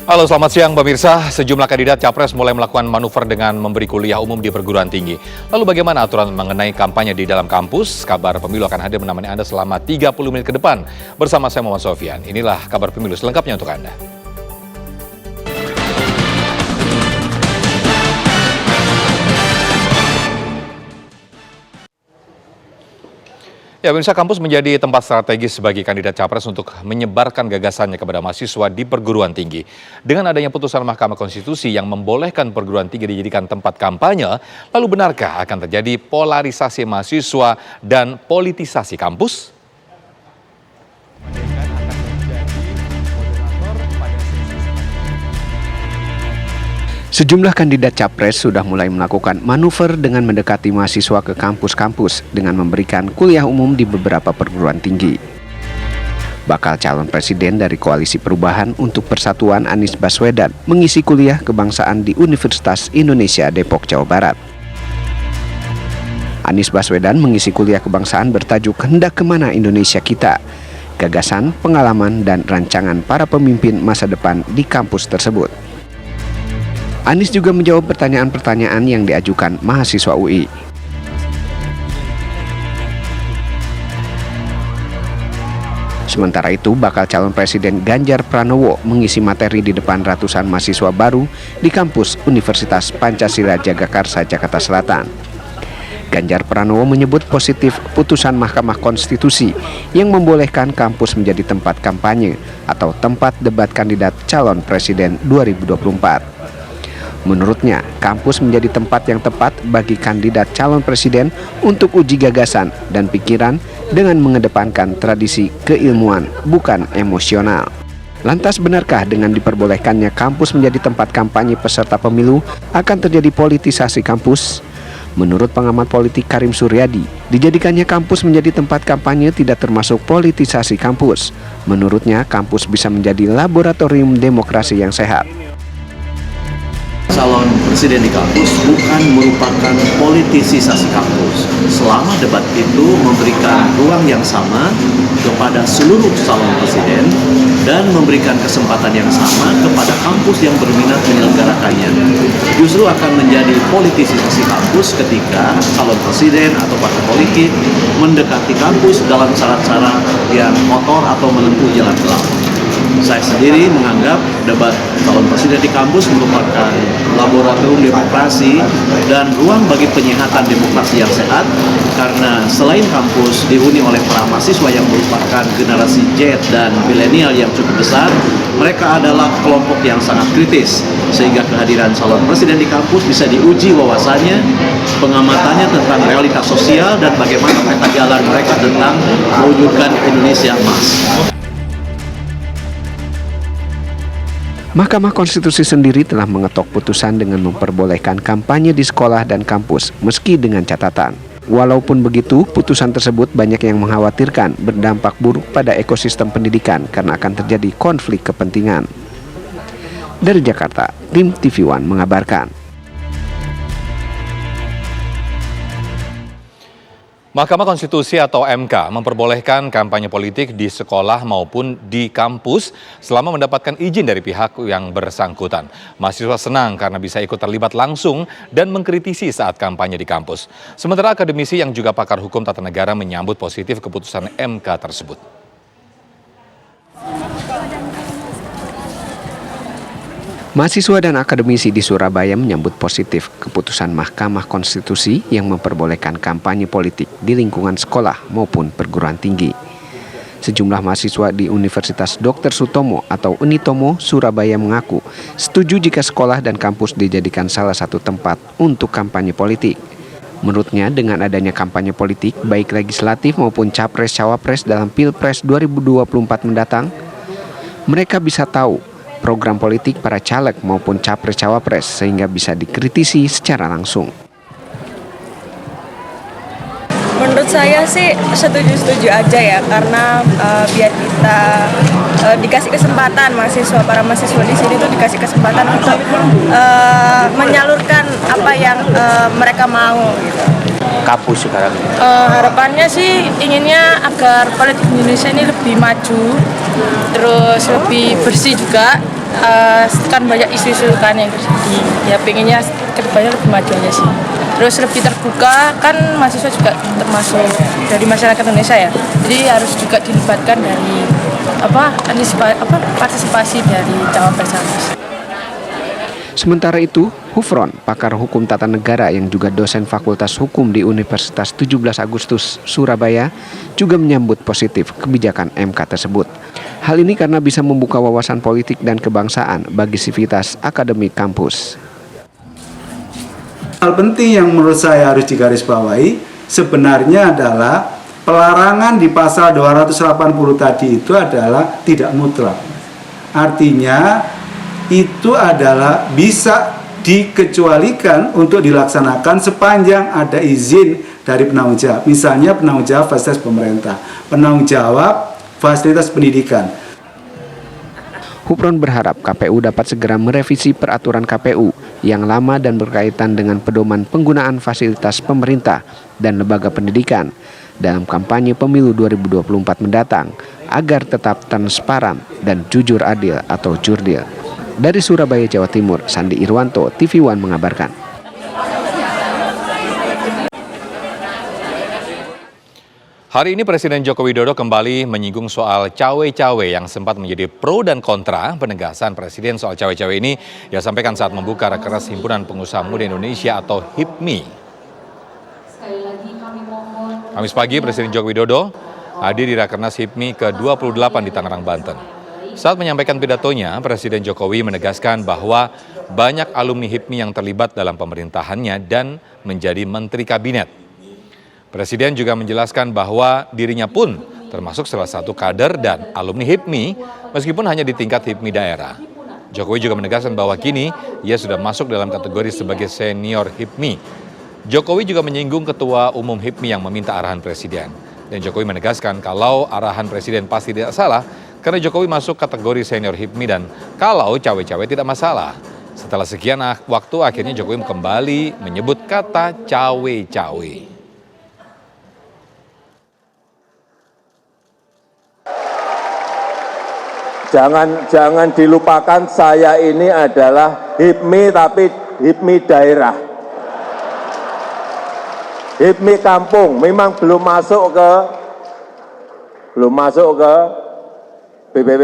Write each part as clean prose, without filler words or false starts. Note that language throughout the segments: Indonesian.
Halo, selamat siang pemirsa. Sejumlah kandidat capres mulai melakukan manuver dengan memberi kuliah umum di perguruan tinggi. Lalu bagaimana aturan mengenai kampanye di dalam kampus? Kabar Pemilu akan hadir menemani Anda selama 30 menit ke depan. Bersama saya Muhammad Sofyan. Inilah Kabar Pemilu selengkapnya untuk Anda. Ya, pemirsa, kampus menjadi tempat strategis bagi kandidat capres untuk menyebarkan gagasannya kepada mahasiswa di perguruan tinggi. Dengan adanya putusan Mahkamah Konstitusi yang membolehkan perguruan tinggi dijadikan tempat kampanye, lalu benarkah akan terjadi polarisasi mahasiswa dan politisasi kampus? Sejumlah kandidat capres sudah mulai melakukan manuver dengan mendekati mahasiswa ke kampus-kampus dengan memberikan kuliah umum di beberapa perguruan tinggi. Bakal calon presiden dari Koalisi Perubahan untuk Persatuan Anies Baswedan mengisi kuliah kebangsaan di Universitas Indonesia Depok, Jawa Barat. Anies Baswedan mengisi kuliah kebangsaan bertajuk Hendak Kemana Indonesia Kita, gagasan, pengalaman, dan rancangan para pemimpin masa depan di kampus tersebut. Anies juga menjawab pertanyaan-pertanyaan yang diajukan mahasiswa UI. Sementara itu, bakal calon presiden Ganjar Pranowo mengisi materi di depan ratusan mahasiswa baru di kampus Universitas Pancasila Jagakarsa, Jakarta Selatan. Ganjar Pranowo menyebut positif putusan Mahkamah Konstitusi yang membolehkan kampus menjadi tempat kampanye atau tempat debat kandidat calon presiden 2024. Menurutnya, kampus menjadi tempat yang tepat bagi kandidat calon presiden untuk uji gagasan dan pikiran dengan mengedepankan tradisi keilmuan, bukan emosional. Lantas benarkah dengan diperbolehkannya kampus menjadi tempat kampanye peserta pemilu akan terjadi politisasi kampus? Menurut pengamat politik Karim Suryadi, dijadikannya kampus menjadi tempat kampanye tidak termasuk politisasi kampus. Menurutnya, kampus bisa menjadi laboratorium demokrasi yang sehat. Calon presiden di kampus bukan merupakan politisasi kampus. Selama debat itu memberikan ruang yang sama kepada seluruh calon presiden dan memberikan kesempatan yang sama kepada kampus yang berminat menyelenggarakannya. Justru akan menjadi politisasi kampus ketika calon presiden atau partai politik mendekati kampus dalam cara-cara yang kotor atau menempuh jalan gelap. Saya sendiri menganggap debat calon presiden di kampus merupakan laboratorium demokrasi dan ruang bagi penyehatan demokrasi yang sehat, karena selain kampus dihuni oleh para mahasiswa yang merupakan generasi Z dan milenial yang cukup besar, mereka adalah kelompok yang sangat kritis, sehingga kehadiran calon presiden di kampus bisa diuji wawasannya, pengamatannya tentang realitas sosial, dan bagaimana peta jalan mereka tentang mewujudkan Indonesia emas. Mahkamah Konstitusi sendiri telah mengetok putusan dengan memperbolehkan kampanye di sekolah dan kampus, meski dengan catatan. Walaupun begitu, putusan tersebut banyak yang mengkhawatirkan berdampak buruk pada ekosistem pendidikan karena akan terjadi konflik kepentingan. Dari Jakarta, tim TV One mengabarkan. Mahkamah Konstitusi atau MK memperbolehkan kampanye politik di sekolah maupun di kampus selama mendapatkan izin dari pihak yang bersangkutan. Mahasiswa senang karena bisa ikut terlibat langsung dan mengkritisi saat kampanye di kampus. Sementara akademisi yang juga pakar hukum tata negara menyambut positif keputusan MK tersebut. Mahasiswa dan akademisi di Surabaya menyambut positif keputusan Mahkamah Konstitusi yang memperbolehkan kampanye politik di lingkungan sekolah maupun perguruan tinggi. Sejumlah mahasiswa di Universitas Dr. Sutomo atau Unitomo Surabaya mengaku setuju jika sekolah dan kampus dijadikan salah satu tempat untuk kampanye politik. Menurutnya, dengan adanya kampanye politik baik legislatif maupun capres-cawapres dalam Pilpres 2024 mendatang, mereka bisa tahu program politik para caleg maupun capres-cawapres sehingga bisa dikritisi secara langsung. Menurut saya sih setuju-setuju aja ya, karena biar kita dikasih kesempatan, para mahasiswa di sini tuh dikasih kesempatan untuk menyalurkan apa yang mereka mau gitu. Kampus sekarang? Harapannya sih inginnya agar politik Indonesia ini lebih maju, terus lebih bersih juga, kan banyak isu-isu kan yang terjadi. Ya pengennya kedepannya lebih maju aja sih. Terus lebih terbuka, kan mahasiswa juga termasuk dari masyarakat Indonesia ya. Jadi harus juga dilibatkan dari partisipasi dari cawapres. Sementara itu, Hufron, pakar hukum tata negara yang juga dosen Fakultas Hukum di Universitas 17 Agustus Surabaya, juga menyambut positif kebijakan MK tersebut. Hal ini karena bisa membuka wawasan politik dan kebangsaan bagi sivitas akademik kampus. Hal penting yang menurut saya harus digarisbawahi sebenarnya adalah pelarangan di pasal 280 tadi itu adalah tidak mutlak. Artinya itu adalah bisa dikecualikan untuk dilaksanakan sepanjang ada izin dari penanggung jawab. Misalnya penanggung jawab fasilitas pemerintah, penanggung jawab fasilitas pendidikan. Hufron berharap KPU dapat segera merevisi peraturan KPU yang lama dan berkaitan dengan pedoman penggunaan fasilitas pemerintah dan lembaga pendidikan dalam kampanye pemilu 2024 mendatang agar tetap transparan dan jujur adil atau jurdil. Dari Surabaya, Jawa Timur, Sandi Irwanto, TV One mengabarkan. Hari ini Presiden Joko Widodo kembali menyinggung soal cawe-cawe yang sempat menjadi pro dan kontra. Penegasan Presiden soal cawe-cawe ini dia sampaikan saat membuka Rakernas Himpunan Pengusaha Muda Indonesia atau HIPMI. Kamis pagi Presiden Joko Widodo hadir di Rakernas HIPMI ke-28 di Tangerang, Banten. Saat menyampaikan pidatonya, Presiden Jokowi menegaskan bahwa banyak alumni HIPMI yang terlibat dalam pemerintahannya dan menjadi menteri kabinet. Presiden juga menjelaskan bahwa dirinya pun termasuk salah satu kader dan alumni HIPMI meskipun hanya di tingkat HIPMI daerah. Jokowi juga menegaskan bahwa kini ia sudah masuk dalam kategori sebagai senior HIPMI. Jokowi juga menyinggung Ketua Umum HIPMI yang meminta arahan Presiden. Dan Jokowi menegaskan kalau arahan Presiden pasti tidak salah karena Jokowi masuk kategori senior HIPMI dan kalau cawe-cawe tidak masalah. Setelah sekian waktu akhirnya Jokowi kembali menyebut kata cawe-cawe. Jangan dilupakan saya ini adalah HIPMI tapi HIPMI daerah. HIPMI kampung memang belum masuk ke BPP,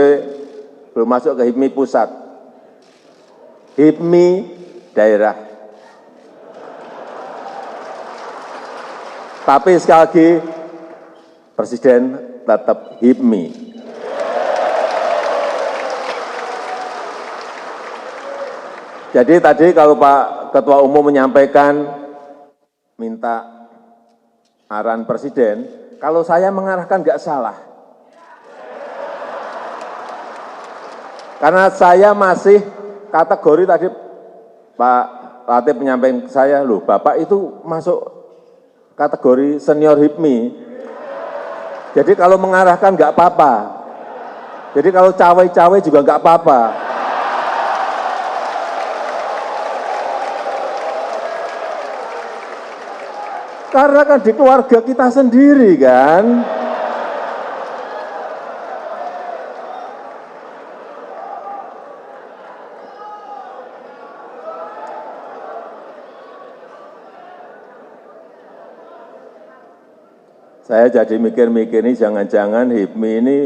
belum masuk ke HIPMI pusat. HIPMI daerah. Tapi sekali lagi Presiden tetap HIPMI. Jadi tadi kalau Pak Ketua Umum menyampaikan minta arahan Presiden, kalau saya mengarahkan nggak salah. Karena saya masih kategori tadi Pak Latif menyampaikan ke saya, loh Bapak itu masuk kategori senior HIPMI. Jadi kalau mengarahkan nggak apa-apa. Jadi kalau cawe-cawe juga nggak apa-apa. Karena kan di keluarga kita sendiri kan. Saya jadi mikir-mikir ini jangan-jangan HIPMI ini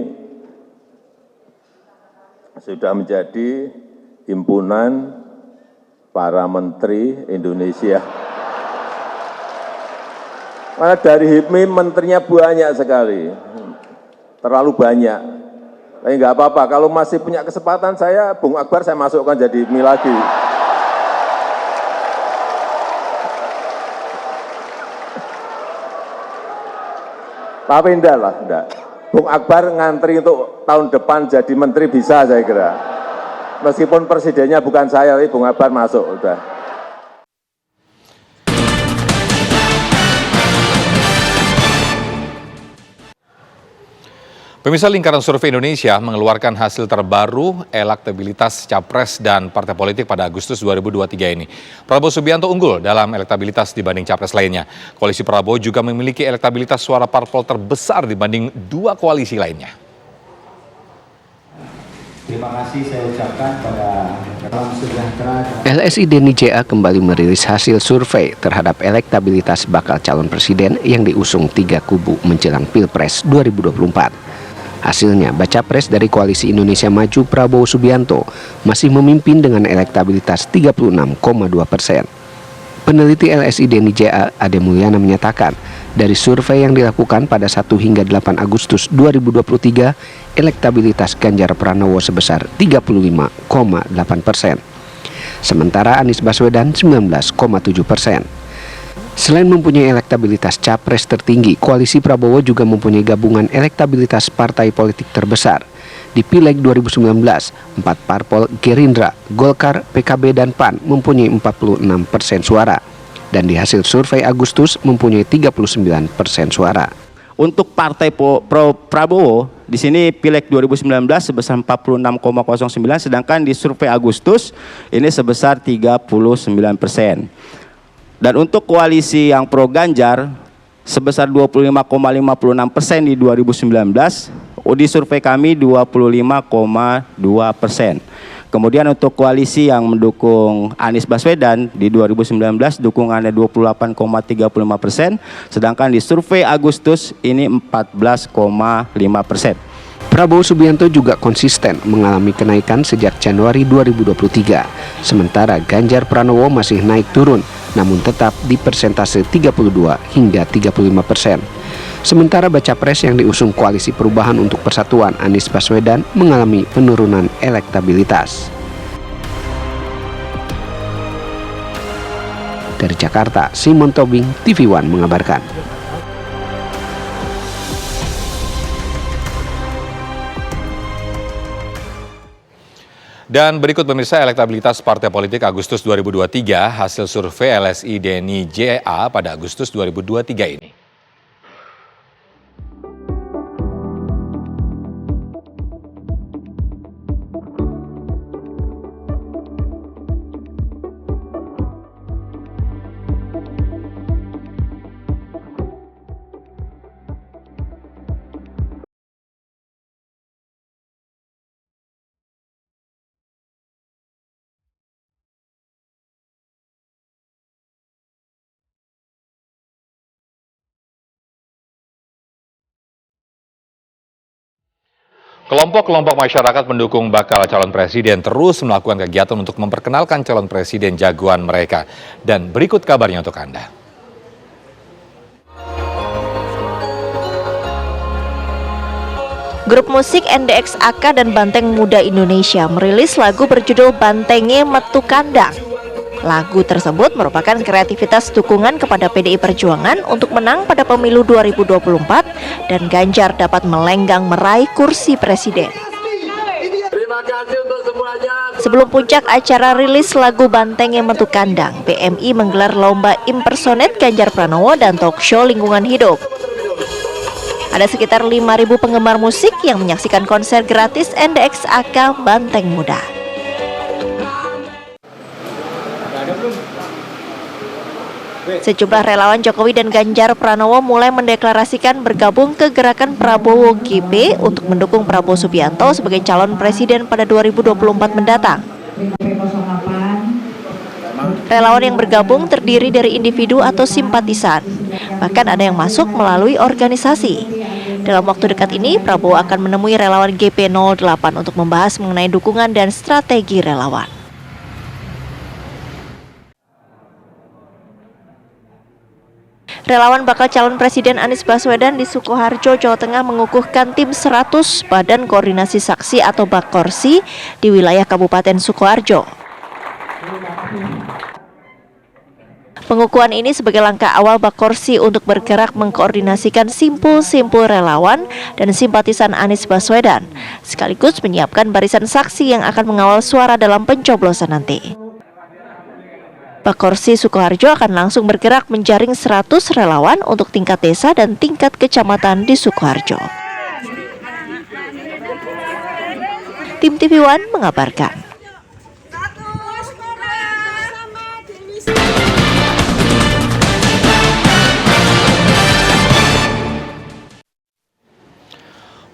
sudah menjadi himpunan para menteri Indonesia. Karena dari HIPMI menterinya banyak sekali, terlalu banyak. Tapi nggak apa-apa, kalau masih punya kesempatan saya, Bung Akbar saya masukkan jadi HIPMI lagi. Tapi enggak lah, enggak. Bung Akbar ngantri untuk tahun depan jadi menteri bisa saya kira. Meskipun presidennya bukan saya, tapi Bung Akbar masuk, udah. Pemirsa, Lingkaran Survei Indonesia mengeluarkan hasil terbaru elektabilitas capres dan partai politik pada Agustus 2023 ini. Prabowo Subianto unggul dalam elektabilitas dibanding capres lainnya. Koalisi Prabowo juga memiliki elektabilitas suara parpol terbesar dibanding dua koalisi lainnya. Terima kasih saya ucapkan pada Salam Sejahtera. LSI Denny JA kembali merilis hasil survei terhadap elektabilitas bakal calon presiden yang diusung 3 kubu menjelang Pilpres 2024. Hasilnya, baca pres dari Koalisi Indonesia Maju Prabowo Subianto masih memimpin dengan elektabilitas 36,2%. Peneliti LSI Denny JA Ade Mulyana menyatakan, dari survei yang dilakukan pada 1 hingga 8 Agustus 2023, elektabilitas Ganjar Pranowo sebesar 35,8%. Sementara Anies Baswedan 19,7%. Selain mempunyai elektabilitas capres tertinggi, koalisi Prabowo juga mempunyai gabungan elektabilitas partai politik terbesar. Di Pileg 2019, 4 parpol Gerindra, Golkar, PKB, dan PAN mempunyai 46% suara. Dan di hasil survei Agustus mempunyai 39% suara. Untuk partai Prabowo di sini Pileg 2019 sebesar 46,09, sedangkan di survei Agustus ini sebesar 39%. Dan untuk koalisi yang pro Ganjar sebesar 25,56% di 2019, di survei kami 25,2%. Kemudian untuk koalisi yang mendukung Anies Baswedan di 2019 dukungannya 28,35%, sedangkan di survei Agustus ini 14,5%. Prabowo Subianto juga konsisten mengalami kenaikan sejak Januari 2023. Sementara Ganjar Pranowo masih naik turun, namun tetap di persentase 32 hingga 35%. Sementara baca pres yang diusung Koalisi Perubahan untuk Persatuan Anies Baswedan mengalami penurunan elektabilitas. Dari Jakarta, Simon Tobing, TV One mengabarkan. Dan berikut pemirsa elektabilitas partai politik Agustus 2023, hasil survei LSI Denny JA pada Agustus 2023 ini. Kelompok-kelompok masyarakat pendukung bakal calon presiden terus melakukan kegiatan untuk memperkenalkan calon presiden jagoan mereka. Dan berikut kabarnya untuk Anda. Grup musik NDX AK dan Banteng Muda Indonesia merilis lagu berjudul Bantenge Metu Kandang. Lagu tersebut merupakan kreativitas dukungan kepada PDI Perjuangan untuk menang pada pemilu 2024 dan Ganjar dapat melenggang meraih kursi presiden. Sebelum puncak acara rilis lagu Bantenge Metu Kandang, PMI menggelar lomba impersonate Ganjar Pranowo dan talk show lingkungan hidup. Ada sekitar 5.000 penggemar musik yang menyaksikan konser gratis NDX AK Banteng Muda. Sejumlah relawan Jokowi dan Ganjar Pranowo mulai mendeklarasikan bergabung ke gerakan Prabowo GP untuk mendukung Prabowo Subianto sebagai calon presiden pada 2024 mendatang. Relawan yang bergabung terdiri dari individu atau simpatisan, bahkan ada yang masuk melalui organisasi. Dalam waktu dekat ini, Prabowo akan menemui relawan GP08 untuk membahas mengenai dukungan dan strategi relawan. Relawan bakal calon presiden Anies Baswedan di Sukoharjo, Jawa Tengah mengukuhkan tim 100 Badan Koordinasi Saksi atau Bakorsi di wilayah Kabupaten Sukoharjo. Pengukuhan ini sebagai langkah awal Bakorsi untuk bergerak mengkoordinasikan simpul-simpul relawan dan simpatisan Anies Baswedan, sekaligus menyiapkan barisan saksi yang akan mengawal suara dalam pencoblosan nanti. Bakorsi Sukoharjo akan langsung bergerak menjaring 100 relawan untuk tingkat desa dan tingkat kecamatan di Sukoharjo. Tim TV One mengabarkan.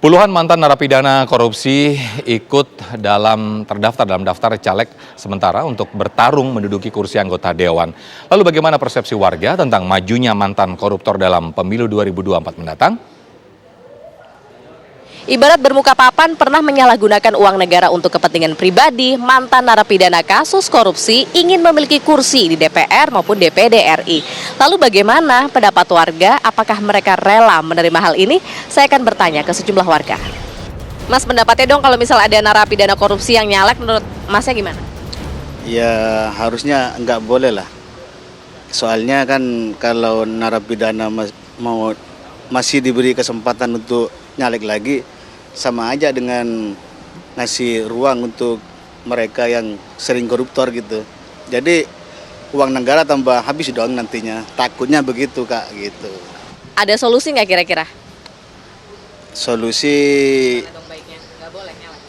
Puluhan mantan narapidana korupsi terdaftar dalam daftar caleg sementara untuk bertarung menduduki kursi anggota dewan. Lalu bagaimana persepsi warga tentang majunya mantan koruptor dalam pemilu 2024 mendatang? Ibarat bermuka papan pernah menyalahgunakan uang negara untuk kepentingan pribadi, mantan narapidana kasus korupsi ingin memiliki kursi di DPR maupun DPD RI. Lalu bagaimana pendapat warga? Apakah mereka rela menerima hal ini? Saya akan bertanya ke sejumlah warga. Mas, pendapatnya dong kalau misal ada narapidana korupsi yang nyalek, menurut Masnya gimana? Ya harusnya nggak boleh lah. Soalnya kan kalau narapidana masih diberi kesempatan untuk nyalek lagi, sama aja dengan ngasih ruang untuk mereka yang sering koruptor gitu. Jadi uang negara tambah habis dong nantinya. Takutnya begitu Kak gitu. Ada solusi nggak kira-kira? Solusi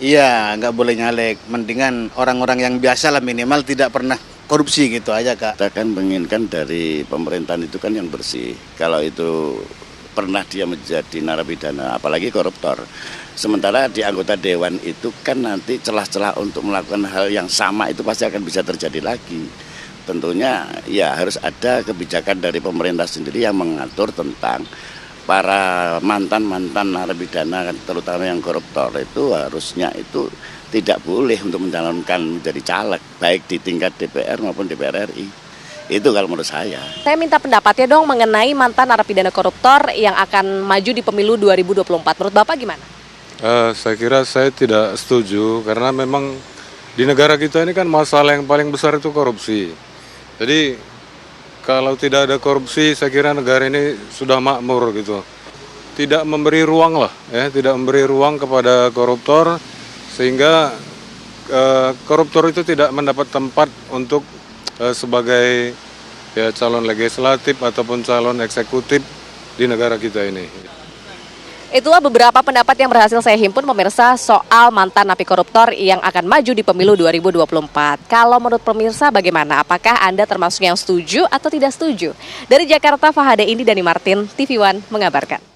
iya nggak boleh nyalek. Mendingan orang-orang yang biasa lah, minimal tidak pernah korupsi gitu aja Kak. Kita kan menginginkan dari pemerintahan itu kan yang bersih. Kalau itu pernah dia menjadi narapidana, apalagi koruptor. Sementara di anggota dewan itu kan nanti celah-celah untuk melakukan hal yang sama itu pasti akan bisa terjadi lagi. Tentunya ya harus ada kebijakan dari pemerintah sendiri yang mengatur tentang para mantan-mantan narapidana, terutama yang koruptor itu harusnya itu tidak boleh untuk mencalonkan menjadi caleg, baik di tingkat DPR maupun DPR RI. Itu kalau menurut saya. Saya minta pendapatnya dong mengenai mantan narapidana koruptor yang akan maju di pemilu 2024. Menurut Bapak gimana? Saya kira saya tidak setuju karena memang di negara kita ini kan masalah yang paling besar itu korupsi. Jadi kalau tidak ada korupsi saya kira negara ini sudah makmur gitu. Tidak memberi ruang lah, ya, tidak memberi ruang kepada koruptor sehingga koruptor itu tidak mendapat tempat untuk sebagai ya calon legislatif ataupun calon eksekutif di negara kita ini. Itulah beberapa pendapat yang berhasil saya himpun pemirsa soal mantan napi koruptor yang akan maju di pemilu 2024. Kalau menurut pemirsa bagaimana? Apakah Anda termasuk yang setuju atau tidak setuju? Dari Jakarta, Fahade Indi, Dani Martin, TV One mengabarkan.